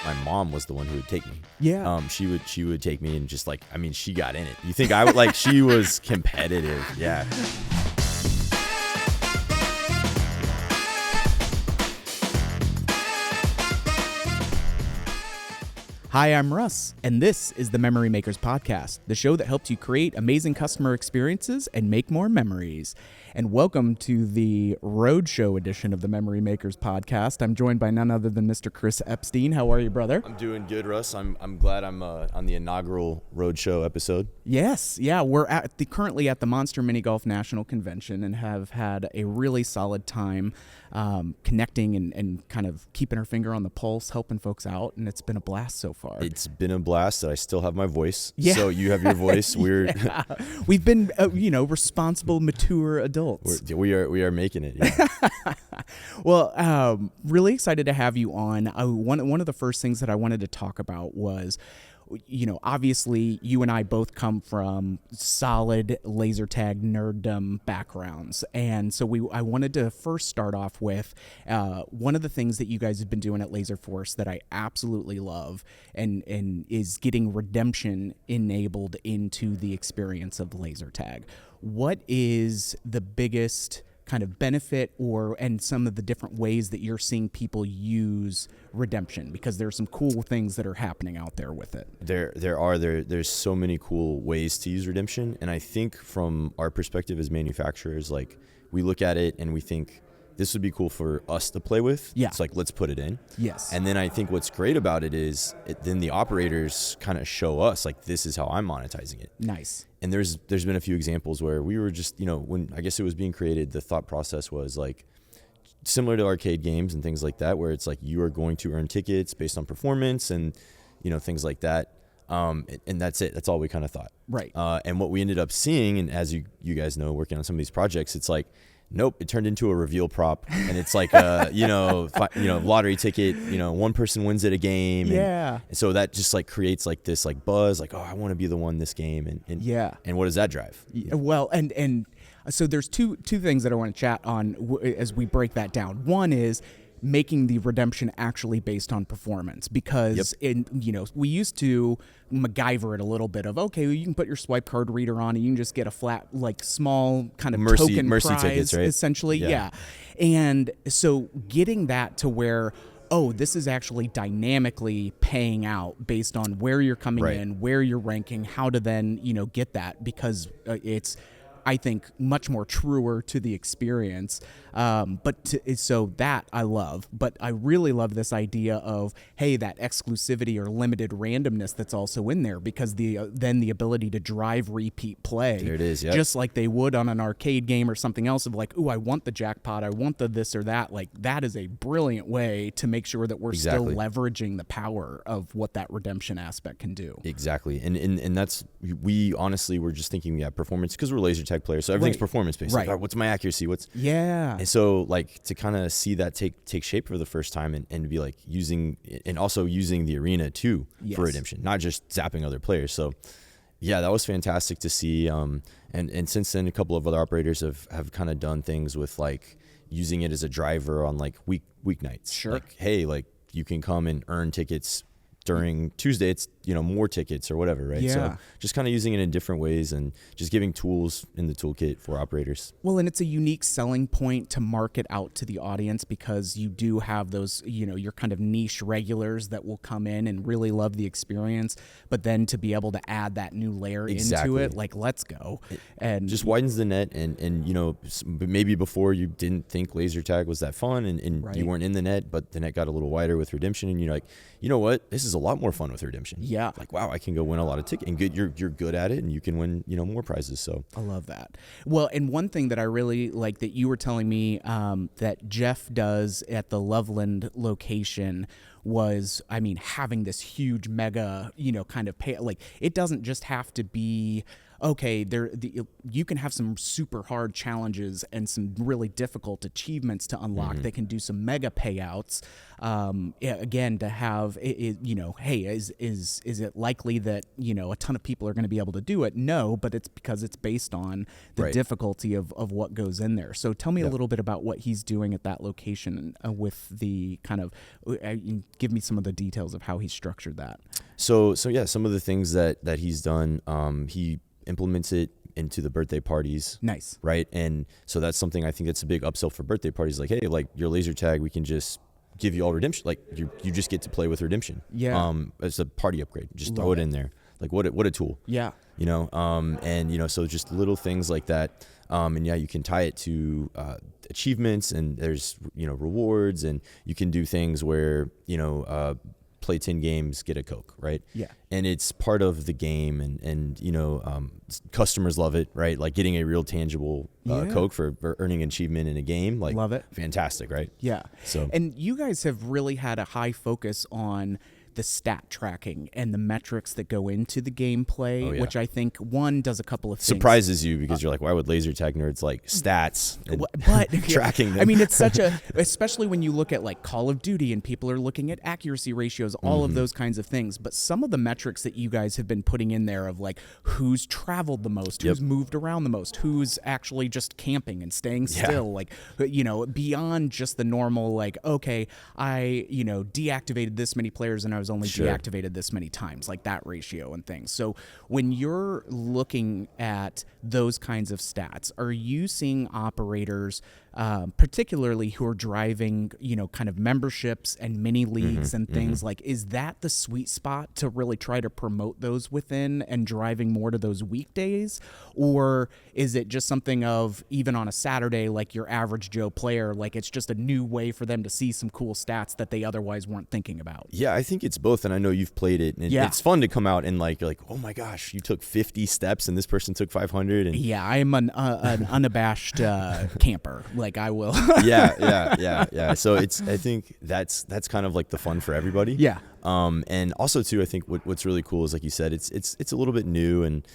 my mom was the one who would take me. Yeah. She would take me and just like, I mean, she got in it. You think I would like, she was competitive. Yeah. Hi, I'm Russ, and this is the Memory Makers Podcast, the show that helps you create amazing customer experiences and make more memories. And welcome to the roadshow edition of the Memory Makers Podcast. I'm joined by none other than Mr. Chris Epstein. How are you, brother? I'm doing good, Russ. I'm glad I'm on the inaugural roadshow episode. Yes, yeah, we're currently at the Monster Mini Golf National Convention and have had a really solid time connecting and kind of keeping our finger on the pulse, helping folks out, and it's been a blast so far. It's been a blast that I still have my voice. Yeah. So you have your voice. We've been, responsible, mature adults. We are making it. Yeah. Well, really excited to have you on. One of the first things that I wanted to talk about was, obviously you and I both come from solid laser tag nerddom backgrounds. And so I wanted to first start off with one of the things that you guys have been doing at Laserforce that I absolutely love and is getting redemption enabled into the experience of laser tag. What is the biggest kind of benefit and some of the different ways that you're seeing people use redemption? Because there's some cool things that are happening out there with it. There's so many cool ways to use redemption. And I think from our perspective as manufacturers, like we look at it and we think this would be cool for us to play with. Yeah. It's like, let's put it in. Yes. And then I think what's great about it is then the operators kind of show us like, this is how I'm monetizing it. Nice. And there's been a few examples where we were just, when I guess it was being created, the thought process was like similar to arcade games and things like that, where it's like you are going to earn tickets based on performance and, things like that. And that's it. That's all we kind of thought. Right. And what we ended up seeing, and as you guys know, working on some of these projects, it's like, nope, it turned into a reveal prop, and it's like a lottery ticket. One person wins at a game. Yeah. And so that just like creates like this like buzz, like, oh, I want to be the one this game, and yeah. And what does that drive? Well, and so there's two things that I want to chat on as we break that down. One is making the redemption actually based on performance, because we used to MacGyver it a little bit of, okay, well, you can put your swipe card reader on and you can just get a flat, like small kind of token mercy prize, tickets, right? Essentially. Yeah. And so getting that to where, oh, this is actually dynamically paying out based on where you're coming in, where you're ranking, how to then, get that, because it's, I think, much more truer to the experience. So that I love, but I really love this idea of, hey, that exclusivity or limited randomness that's also in there, because then the ability to drive repeat play. There it is, yep. Just like they would on an arcade game or something else of like, ooh, I want the jackpot, I want the this or that. Like that is a brilliant way to make sure that we're still leveraging the power of what that redemption aspect can do. Exactly. And that's, we honestly were just thinking, performance, because we're laser tag players, so everything's performance based. Right. Like, what's my accuracy? Yeah. And so like to kind of see that take shape for the first time and be like using the arena too for redemption, not just zapping other players. So yeah, that was fantastic to see. And since then a couple of other operators have kind of done things with like using it as a driver on like weeknights. Sure. Like, hey, like you can come and earn tickets during Tuesday, it's, more tickets or whatever, right? Yeah. So just kind of using it in different ways and just giving tools in the toolkit for operators. Well, and it's a unique selling point to market out to the audience, because you do have those, your kind of niche regulars that will come in and really love the experience, but then to be able to add that new layer into it, like, let's go. And just widens the net and maybe before you didn't think laser tag was that fun and you weren't in the net, but the net got a little wider with redemption and you're like, you know what? This is a lot more fun with redemption. Yeah. Like, wow, I can go win a lot of tickets and you're good at it and you can win, more prizes. So I love that. Well, and one thing that I really like that you were telling me that Jeff does at the Loveland location was, having this huge mega, kind of pay, like it doesn't just have to be, okay, you can have some super hard challenges and some really difficult achievements to unlock. They can do some mega payouts. Again, to have hey, is it likely that a ton of people are going to be able to do it? No, but it's because it's based on the difficulty of what goes in there. So tell me a little bit about what he's doing at that location with the kind of give me some of the details of how he structured that. So yeah, some of the things that he's done, he implements it into the birthday parties. Nice. Right. And so that's something I think that's a big upsell for birthday parties. Like, hey, like your laser tag, we can just give you all redemption. Like you just get to play with redemption. Yeah. As a party upgrade. Just throw it in there. Like what a tool. Yeah. And so just little things like that. And yeah, you can tie it to achievements, and there's rewards, and you can do things where play 10 games, get a Coke, right? Yeah. And it's part of the game, and customers love it, right? Like getting a real tangible Coke for earning an achievement in a game, like love it. Fantastic, right? Yeah. So, and you guys have really had a high focus on the stat tracking and the metrics that go into the gameplay, which I think does a couple of things. Surprises you because you're like, why would laser tag nerds like stats and but tracking them? I mean, it's such especially when you look at like Call of Duty and people are looking at accuracy ratios, all of those kinds of things. But some of the metrics that you guys have been putting in there of like who's traveled the most, who's moved around the most, who's actually just camping and staying still, like, beyond just the normal, like, okay, I, deactivated this many players and I was only deactivated this many times, like that ratio and things. So when you're looking at those kinds of stats, are you seeing operators, particularly who are driving, kind of memberships and mini leagues and things like, is that the sweet spot to really try to promote those within and driving more to those weekdays? Or is it just something of even on a Saturday, like your average Joe player, like it's just a new way for them to see some cool stats that they otherwise weren't thinking about? Yeah, I think it's both, and I know you've played it, and it's fun to come out and like you're like, oh my gosh, you took 50 steps and this person took 500. And yeah, I am an unabashed camper. Like I will. yeah. So I think that's kind of like the fun for everybody. Yeah. And also too, I think what's really cool is, like you said, it's a little bit new, and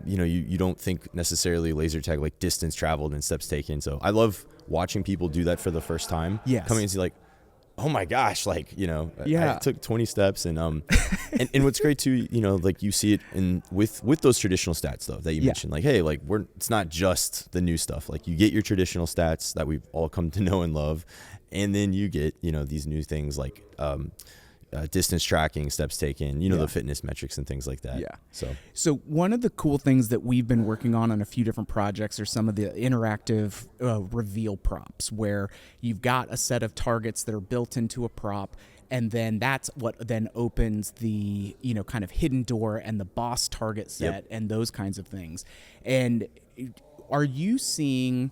you don't think necessarily laser tag like distance traveled and steps taken. So I love watching people do that for the first time. Yes. Coming and see like, oh my gosh, like, I took 20 steps, and and what's great too, like you see it with those traditional stats though that you mentioned, like, hey, like it's not just the new stuff. Like you get your traditional stats that we've all come to know and love, and then you get these new things like distance tracking, steps taken, the fitness metrics and things like that. Yeah. So one of the cool things that we've been working on a few different projects are some of the interactive reveal props, where you've got a set of targets that are built into a prop, and then that's what then opens the kind of hidden door and the boss target set and those kinds of things. And are you seeing,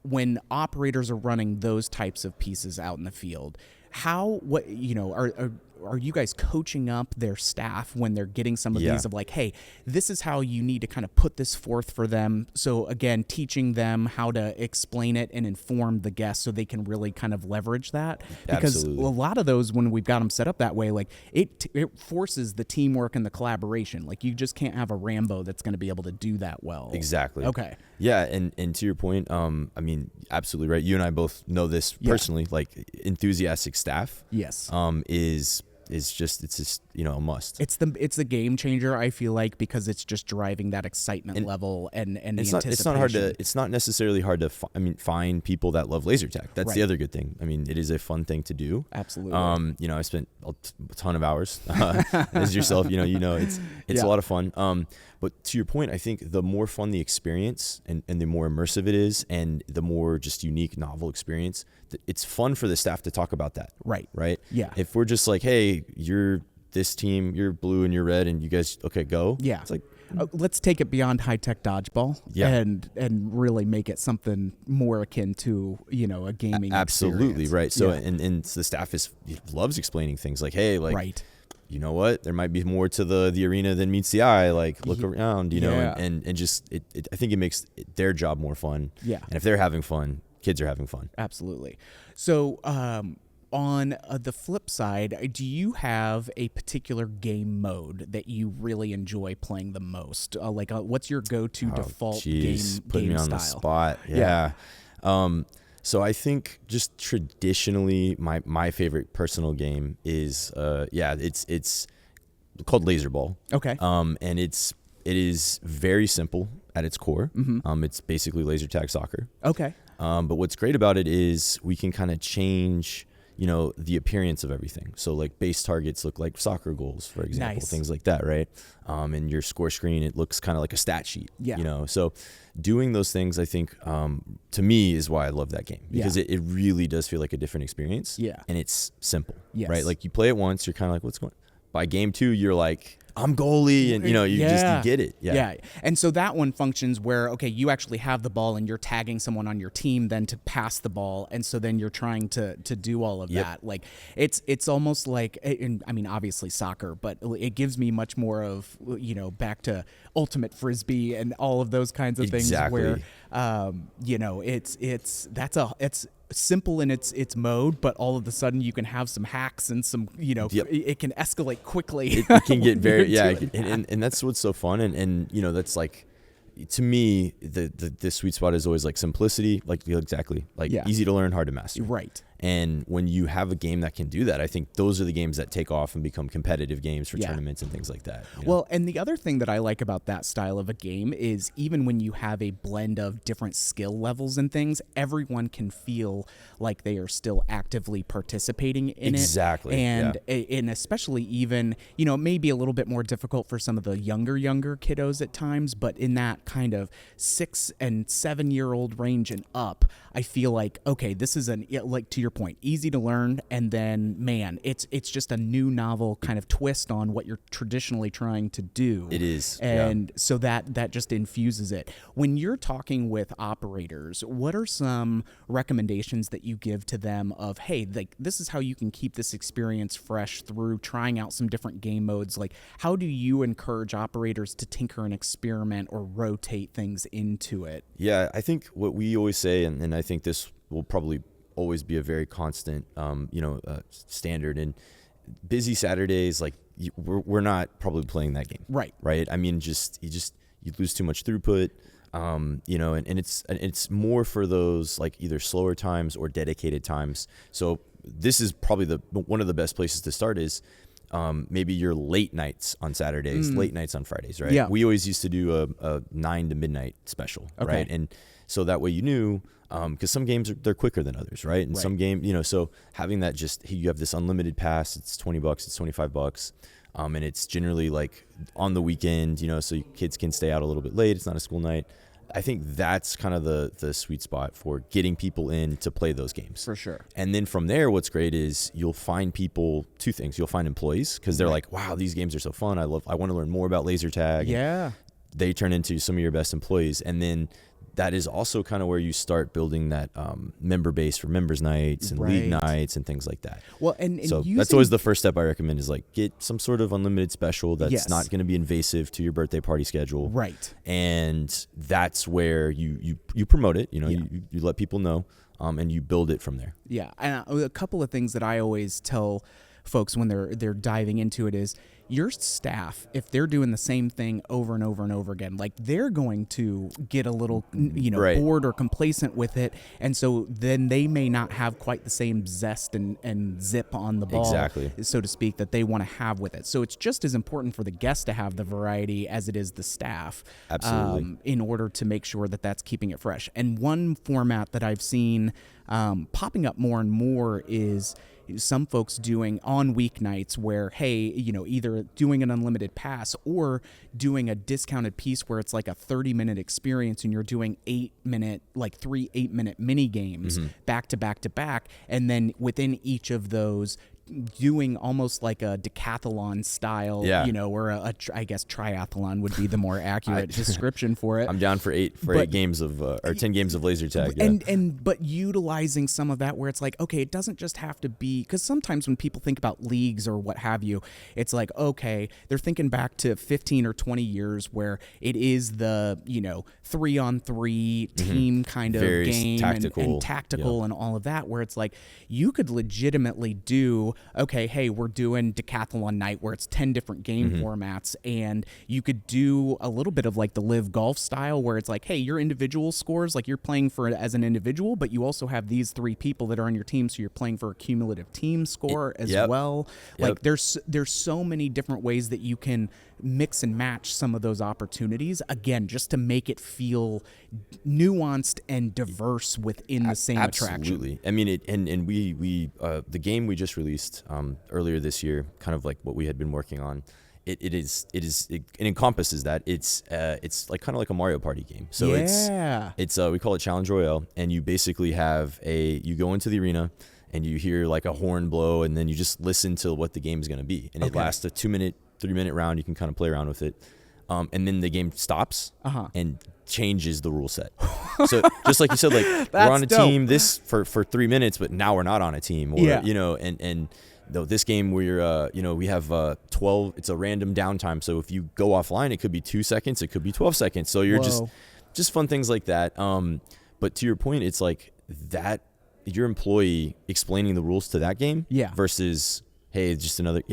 when operators are running those types of pieces out in the field, are you guys coaching up their staff when they're getting some of these of like, hey, this is how you need to kind of put this forth for them? So again, teaching them how to explain it and inform the guests so they can really kind of leverage that. Because a lot of those, when we've got them set up that way, like it forces the teamwork and the collaboration. Like you just can't have a Rambo that's going to be able to do that well. Exactly. Okay. Yeah, and to your point, I mean, absolutely right. You and I both know this personally. Like enthusiastic staff, is just a must. It's the game changer, I feel like, because it's just driving that excitement level and the anticipation. It's not necessarily hard to find people that love laser tag. That's the other good thing. I mean, it is a fun thing to do. Absolutely. I spent a ton of hours as yourself. It's a lot of fun. But to your point, I think the more fun the experience and the more immersive it is, and the more just unique, novel experience, it's fun for the staff to talk about that. Right. Yeah. If we're just like, hey, you're this team, you're blue and you're red, and you guys, okay, go. Yeah. It's like, let's take it beyond high-tech dodgeball and really make it something more akin to, a gaming absolutely experience. Right. So, and the staff loves explaining things like, hey, like, you know what? There might be more to the arena than meets the eye. Like, look around, and just I think it makes their job more fun. Yeah. And if they're having fun, kids are having fun. Absolutely. So, on the flip side, do you have a particular game mode that you really enjoy playing the most? What's your go-to default game putting me on style? The spot. Yeah. So I think just traditionally, my favorite personal game is it's called Laser Ball. Okay. And it is very simple at its core. It's basically laser tag soccer. Okay. But what's great about it is we can kind of change, the appearance of everything. So like base targets look like soccer goals, for example, things like that, right? And your score screen, it looks kind of like a stat sheet, So doing those things, I think, to me is why I love that game, because it really does feel like a different experience. Yeah. And it's simple, Yes. right? Like you play it once, you're kind of like, what's going on? By game 2, you're like, I'm goalie, and you get it. Yeah. And so that one functions where, okay, you actually have the ball and you're tagging someone on your team then to pass the ball, and so then you're trying to do all of that. Like it's almost like, I mean, obviously soccer, but it gives me much more of, back to ultimate frisbee and all of those kinds of things where it's simple in its mode, but all of a sudden you can have some hacks and some it can escalate quickly. It can get very and that's what's so fun, and that's like, to me, the sweet spot is always like simplicity, easy to learn, hard to master. Right. And when you have a game that can do that, I think those are the games that take off and become competitive games for tournaments and things like that. Well, and the other thing that I like about that style of a game is even when you have a blend of different skill levels and things, everyone can feel like they are still actively participating in it. Exactly. And especially even, it may be a little bit more difficult for some of the younger kiddos at times, but in that kind of 6 and 7 year old range and up, I feel like, okay, this is like, to your point, easy to learn, and then man, it's just a new novel kind of twist on what you're traditionally trying to do. It is. And so that just infuses it. When you're talking with operators, what are some recommendations that you give to them of, hey, like, this is how you can keep this experience fresh through trying out some different game modes? Like, how do you encourage operators to tinker and experiment or rotate things into it? Yeah, I think what we always say, and I think this will probably always be a very constant, standard. And busy Saturdays, like we're not probably playing that game, right? I mean, you lose too much throughput, and it's more for those like either slower times or dedicated times. So this is probably one of the best places to start is maybe your late nights on Saturdays, late nights on Fridays, right? Yeah. We always used to do a 9 to midnight special, right? And so that way you knew, because some games they're quicker than others, right? And some game, so having that you have this unlimited pass, it's $20, it's $25, and it's generally like on the weekend, so kids can stay out a little bit late. It's not a school night. I think that's kind of the sweet spot for getting people in to play those games. For sure. And then from there, what's great is you'll find people, two things. You'll find employees because they're like, wow, these games are so fun. I want to learn more about laser tag. Yeah. They turn into some of your best employees. And then that is also kind of where you start building that member base for members nights and league nights and things like that. Well, and so that's always the first step I recommend is like get some sort of unlimited special that's not going to be invasive to your birthday party schedule. Right. And that's where you promote it, you let people know, and you build it from there. Yeah. And a couple of things that I always tell folks when they're diving into it is your staff, if they're doing the same thing over and over and over again, like they're going to get a little, bored or complacent with it. And so then they may not have quite the same zest and zip on the ball, so to speak, that they want to have with it. So it's just as important for the guests to have the variety as it is the staff. Absolutely. In order to make sure that that's keeping it fresh. And one format that I've seen popping up more and more is some folks doing on weeknights where, hey, either doing an unlimited pass or doing a discounted piece where it's like a 30-minute experience and you're doing 3 8-minute mini games back to back to back. And then within each of those, doing almost like a decathlon style, or I guess triathlon would be the more accurate description for it. I'm down for 8 games of or 10 games of laser tag. But utilizing some of that where it's like, okay, it doesn't just have to be, because sometimes when people think about leagues or what have you, it's like, okay, they're thinking back to 15 or 20 years where it is the 3-on-3 team kind of very game tactical, and tactical and all of that, where it's like you could legitimately do, okay, hey, we're doing decathlon night where it's 10 different game formats, and you could do a little bit of like the live golf style where it's like, hey, your individual scores, like you're playing for it as an individual, but you also have these 3 people that are on your team, so you're playing for a cumulative team score as well. Like there's so many different ways that you can mix and match some of those opportunities, again, just to make it feel nuanced and diverse within the same attraction. Absolutely. I mean, and we the game we just released earlier this year, kind of like what we had been working on, it encompasses that. It's like kind of like a Mario Party game. So it's we call it Challenge Royale, and you basically have you go into the arena and you hear like a horn blow, and then you just listen to what the game is going to be, and it lasts a 2-minute, 3-minute round. You can kind of play around with it, and then the game stops and changes the rule set. So just like you said, like we're on a team this for 3 minutes, but now we're not on a team, or and though this game we're we have 12. It's a random downtime, so if you go offline, it could be 2 seconds, it could be 12 seconds. So you're just fun things like that. But to your point, it's like that your employee explaining the rules to that game versus, hey, it's just another,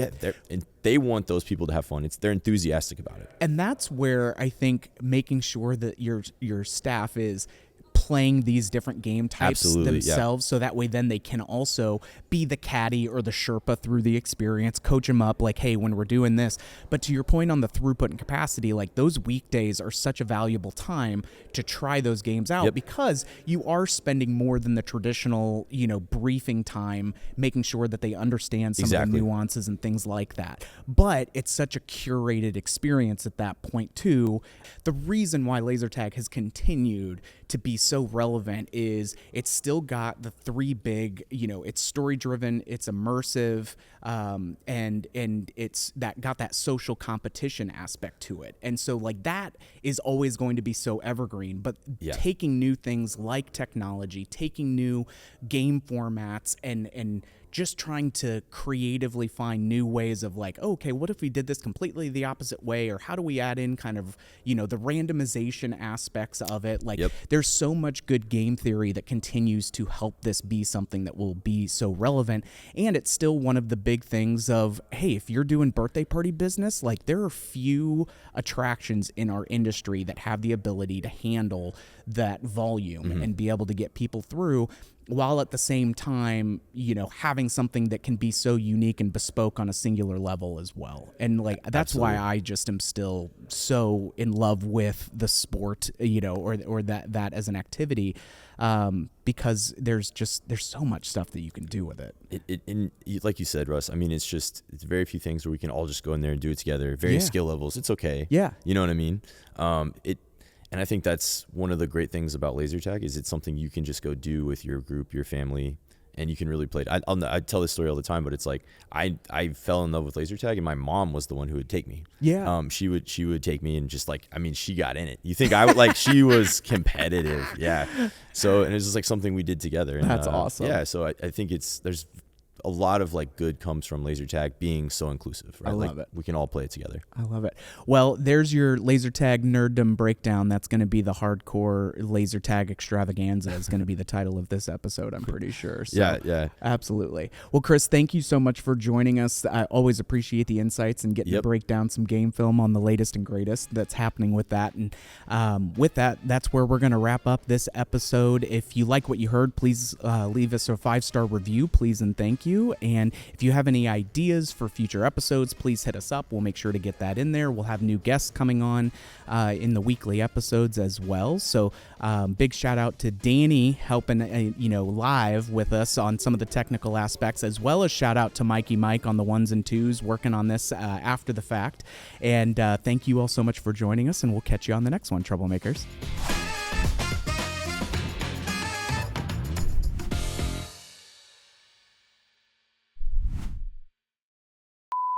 and they want those people to have fun. They're enthusiastic about it. And that's where I think making sure that your staff is playing these different game types themselves, so that way then they can also be the caddy or the Sherpa through the experience, coach them up like, hey, when we're doing this. But to your point on the throughput and capacity, like those weekdays are such a valuable time to try those games out because you are spending more than the traditional, briefing time, making sure that they understand some of the nuances and things like that. But it's such a curated experience at that point too. The reason why laser tag has continued to be so relevant is it's still got the 3 big, it's story driven, it's immersive, and it's got that social competition aspect to it. And so like that is always going to be so evergreen, but taking new things like technology, taking new game formats and just trying to creatively find new ways of like, okay, what if we did this completely the opposite way? Or how do we add in kind of, the randomization aspects of it? Like there's so much good game theory that continues to help this be something that will be so relevant. And it's still one of the big things of, hey, if you're doing birthday party business, like there are few attractions in our industry that have the ability to handle that volume and be able to get people through, while at the same time, having something that can be so unique and bespoke on a singular level as well. And like, that's why I just am still so in love with the sport, or that as an activity, because there's so much stuff that you can do with it. And like you said, Russ, I mean, it's very few things where we can all just go in there and do it together. Various skill levels. It's okay. Yeah. You know what I mean? And I think that's one of the great things about laser tag is it's something you can just go do with your group, your family, and you can really play it. I tell this story all the time, but it's like I fell in love with laser tag, and my mom was the one who would take me. Yeah. She would take me and just like, I mean, she got in it. You think I would like, she was competitive. Yeah. So, and it's just like something we did together. And, that's awesome. Yeah. So I think there's a lot of like good comes from laser tag being so inclusive, right? I love it. We can all play it together. I love it. Well, there's your laser tag nerddom breakdown. That's going to be the hardcore laser tag extravaganza is going to be the title of this episode, I'm pretty sure. So, yeah. Absolutely. Well, Chris, thank you so much for joining us. I always appreciate the insights and getting to break down some game film on the latest and greatest that's happening with that. And with that, that's where we're going to wrap up this episode. If you like what you heard, please leave us a 5-star review, please and thank you. And if you have any ideas for future episodes, please hit us up. We'll make sure to get that in there. We'll have new guests coming on in the weekly episodes as well. So big shout out to Danny helping live with us on some of the technical aspects, as well as shout out to Mikey Mike on the 1s and 2s working on this after the fact. And thank you all so much for joining us, and we'll catch you on the next one, Troublemakers.